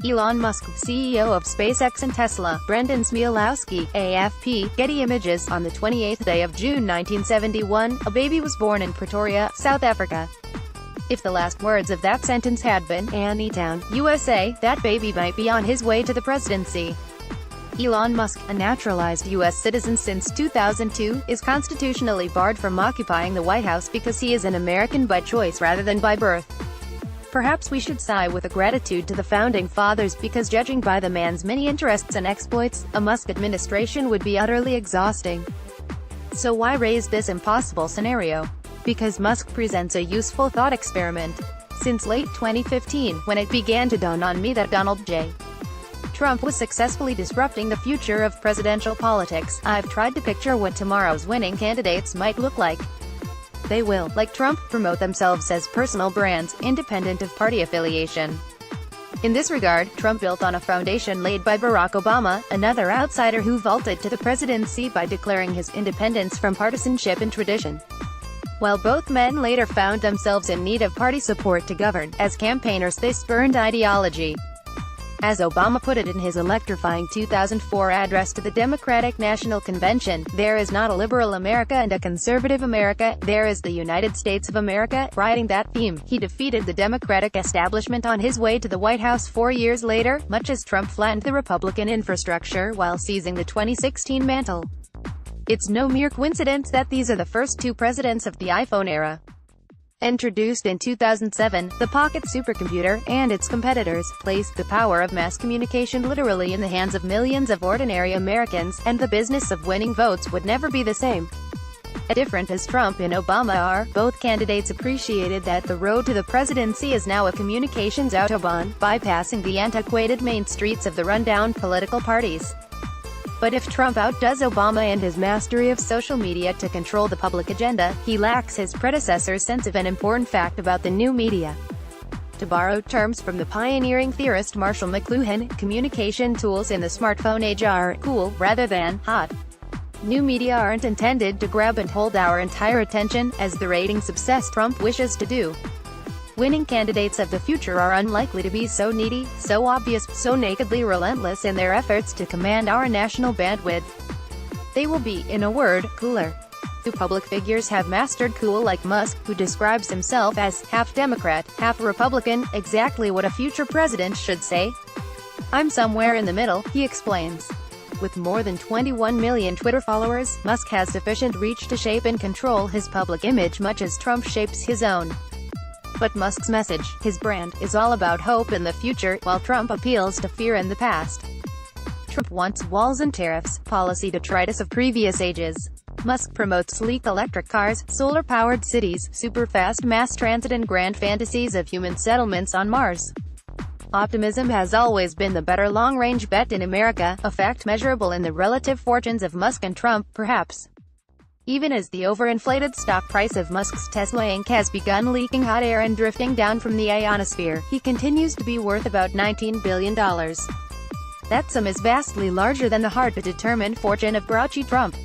Elon Musk, CEO of SpaceX and Tesla, Brendan Smialowski, AFP, Getty Images. On the 28th day of June 1971, a baby was born in Pretoria, South Africa. If the last words of that sentence had been, Anytown, USA, that baby might be on his way to the presidency. Elon Musk, a naturalized U.S. citizen since 2002, is constitutionally barred from occupying the White House because he is an American by choice rather than by birth. Perhaps we should sigh with a gratitude to the Founding Fathers, because judging by the man's many interests and exploits, a Musk administration would be utterly exhausting. So why raise this impossible scenario? Because Musk presents a useful thought experiment. Since late 2015, when it began to dawn on me that Donald J. Trump was successfully disrupting the future of presidential politics, I've tried to picture what tomorrow's winning candidates might look like. They will, like Trump, promote themselves as personal brands, independent of party affiliation. In this regard, Trump built on a foundation laid by Barack Obama, another outsider who vaulted to the presidency by declaring his independence from partisanship and tradition. While both men later found themselves in need of party support to govern, as campaigners they spurned ideology. As Obama put it in his electrifying 2004 address to the Democratic National Convention, there is not a liberal America and a conservative America, there is the United States of America. Riding that theme, he defeated the Democratic establishment on his way to the White House 4 years later, much as Trump flattened the Republican infrastructure while seizing the 2016 mantle. It's no mere coincidence that these are the first two presidents of the iPhone era. Introduced in 2007, the pocket supercomputer, and its competitors, placed the power of mass communication literally in the hands of millions of ordinary Americans, and the business of winning votes would never be the same. As different as Trump and Obama are, both candidates appreciated that the road to the presidency is now a communications autobahn, bypassing the antiquated main streets of the rundown political parties. But if Trump outdoes Obama and his mastery of social media to control the public agenda, he lacks his predecessor's sense of an important fact about the new media. To borrow terms from the pioneering theorist Marshall McLuhan, communication tools in the smartphone age are cool, rather than hot. New media aren't intended to grab and hold our entire attention, as the ratings obsessed Trump wishes to do. Winning candidates of the future are unlikely to be so needy, so obvious, so nakedly relentless in their efforts to command our national bandwidth. They will be, in a word, cooler. Do public figures have mastered cool like Musk, who describes himself as half Democrat, half Republican, exactly what a future president should say? I'm somewhere in the middle, he explains. With more than 21 million Twitter followers, Musk has sufficient reach to shape and control his public image much as Trump shapes his own. But Musk's message, his brand, is all about hope in the future, while Trump appeals to fear in the past. Trump wants walls and tariffs, policy detritus of previous ages. Musk promotes sleek electric cars, solar-powered cities, super-fast mass transit and grand fantasies of human settlements on Mars. Optimism has always been the better long-range bet in America, a fact measurable in the relative fortunes of Musk and Trump, perhaps. Even as the overinflated stock price of Musk's Tesla Inc. has begun leaking hot air and drifting down from the ionosphere, he continues to be worth about $19 billion. That sum is vastly larger than the hard-to-determine fortune of grouchy Trump.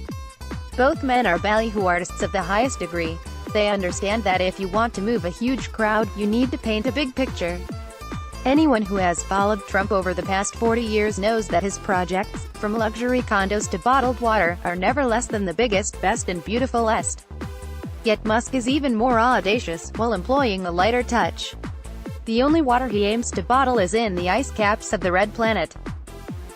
Both men are ballyhoo artists of the highest degree. They understand that if you want to move a huge crowd, you need to paint a big picture. Anyone who has followed Trump over the past 40 years knows that his projects, from luxury condos to bottled water, are never less than the biggest, best and beautifulest. Yet Musk is even more audacious, while employing a lighter touch. The only water he aims to bottle is in the ice caps of the red planet.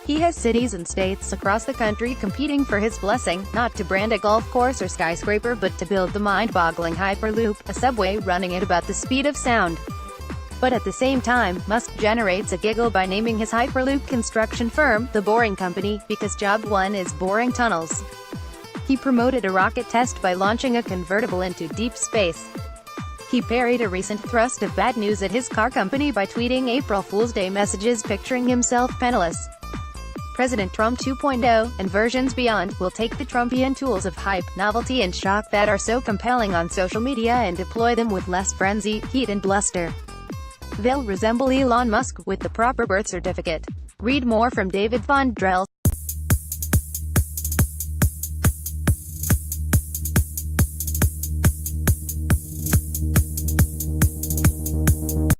He has cities and states across the country competing for his blessing, not to brand a golf course or skyscraper but to build the mind-boggling Hyperloop, a subway running at about the speed of sound. But at the same time, Musk generates a giggle by naming his Hyperloop construction firm, The Boring Company, because job one is boring tunnels. He promoted a rocket test by launching a convertible into deep space. He parried a recent thrust of bad news at his car company by tweeting April Fool's Day messages picturing himself penniless. President Trump 2.0, and versions beyond, will take the Trumpian tools of hype, novelty and shock that are so compelling on social media and deploy them with less frenzy, heat and bluster. They'll resemble Elon Musk, with the proper birth certificate. Read more from David Von Drell.